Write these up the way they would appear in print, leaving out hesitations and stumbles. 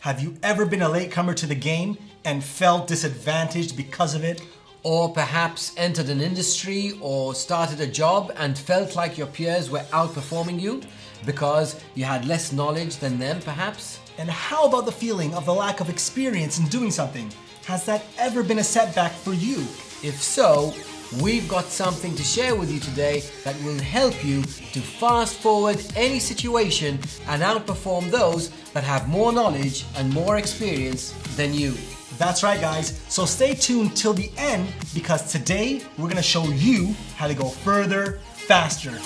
Have you ever been a latecomer to the game and felt disadvantaged because of it? Or perhaps entered an industry or started a job and felt like your peers were outperforming you because you had less knowledge than them perhaps? And how about the feeling of the lack of experience in doing something? Has that ever been a setback for you? If so, we've got something to share with you today that will help you to fast forward any situation and outperform those that have more knowledge and more experience than you. That's right, guys. So stay tuned till the end because today we're going to show you how to go further, faster.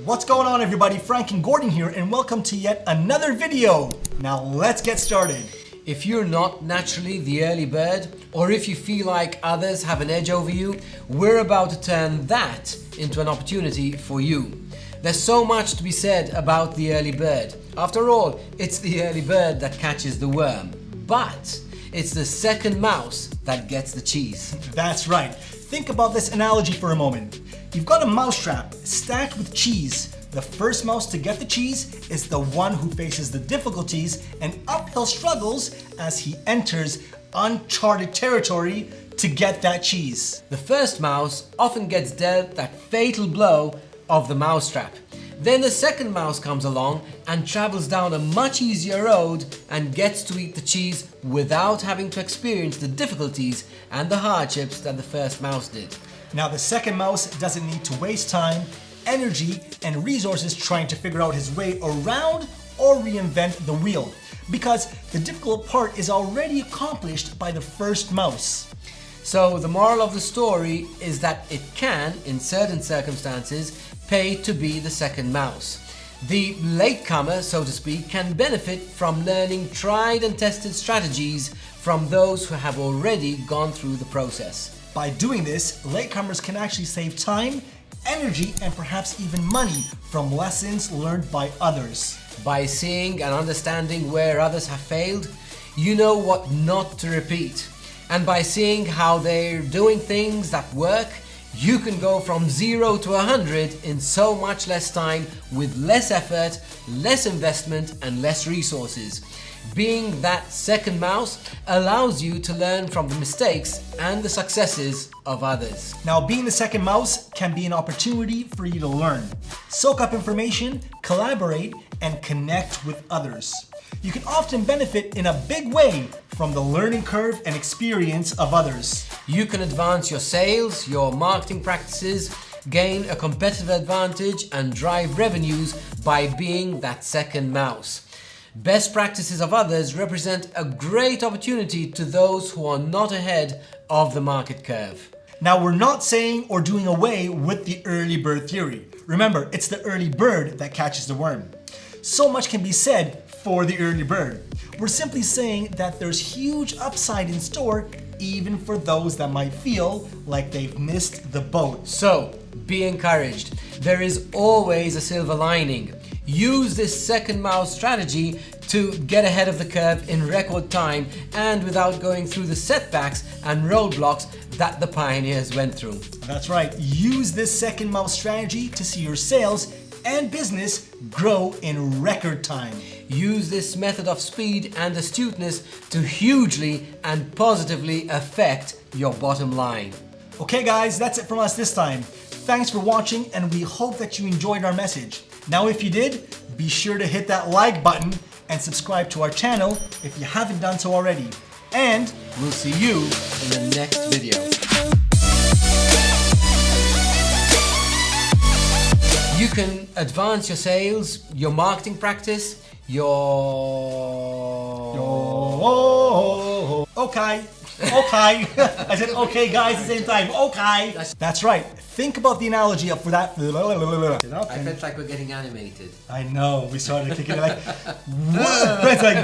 What's going on, everybody? Frank and Gordon here, and welcome to yet another video. Now let's get started. If you're not naturally the early bird, or if you feel like others have an edge over you, we're about to turn that into an opportunity for you. There's so much to be said about the early bird. After all, it's the early bird that catches the worm, but it's the second mouse that gets the cheese. That's right. Think about this analogy for a moment. You've got a mousetrap stacked with cheese. The first mouse to get the cheese is the one who faces the difficulties and uphill struggles as he enters uncharted territory to get that cheese. The first mouse often gets dealt that fatal blow of the mousetrap. Then the second mouse comes along and travels down a much easier road and gets to eat the cheese without having to experience the difficulties and the hardships that the first mouse did. Now the second mouse doesn't need to waste time, energy, and resources trying to figure out his way around or reinvent the wheel, because the difficult part is already accomplished by the first mouse. So the moral of the story is that it can, in certain circumstances, pay to be the second mouse. The latecomer, so to speak, can benefit from learning tried and tested strategies from those who have already gone through the process. By doing this, latecomers can actually save time, energy, and perhaps even money from lessons learned by others. By seeing and understanding where others have failed, you know what not to repeat. And by seeing how they're doing things that work, you can go from 0 to 100 in so much less time with less effort, less investment, and less resources. Being that second mouse allows you to learn from the mistakes and the successes of others. Now, being the second mouse can be an opportunity for you to learn, soak up information, collaborate, and connect with others. You can often benefit in a big way from the learning curve and experience of others. You can advance your sales, your marketing practices, gain a competitive advantage, and drive revenues by being that second mouse. Best practices of others represent a great opportunity to those who are not ahead of the market curve. Now, we're not saying or doing away with the early bird theory. Remember, it's the early bird that catches the worm. So much can be said for the early bird. We're simply saying that there's huge upside in store even for those that might feel like they've missed the boat. So, be encouraged. There is always a silver lining. Use this second mouse strategy to get ahead of the curve in record time and without going through the setbacks and roadblocks that the pioneers went through. That's right. Use this second mouse strategy to see your sales and business grow in record time. Use this method of speed and astuteness to hugely and positively affect your bottom line. Okay guys, that's it from us this time. Thanks for watching, and we hope that you enjoyed our message. Now if you did, be sure to hit that like button and subscribe to our channel if you haven't done so already. And we'll see you in the next video. You can advance your sales, your marketing practice, your... Okay. Okay. I said okay, guys, at the same time. Okay. That's right. Think about the analogy for that. I felt like we're getting animated. I know. We started kicking it like, what? It's like,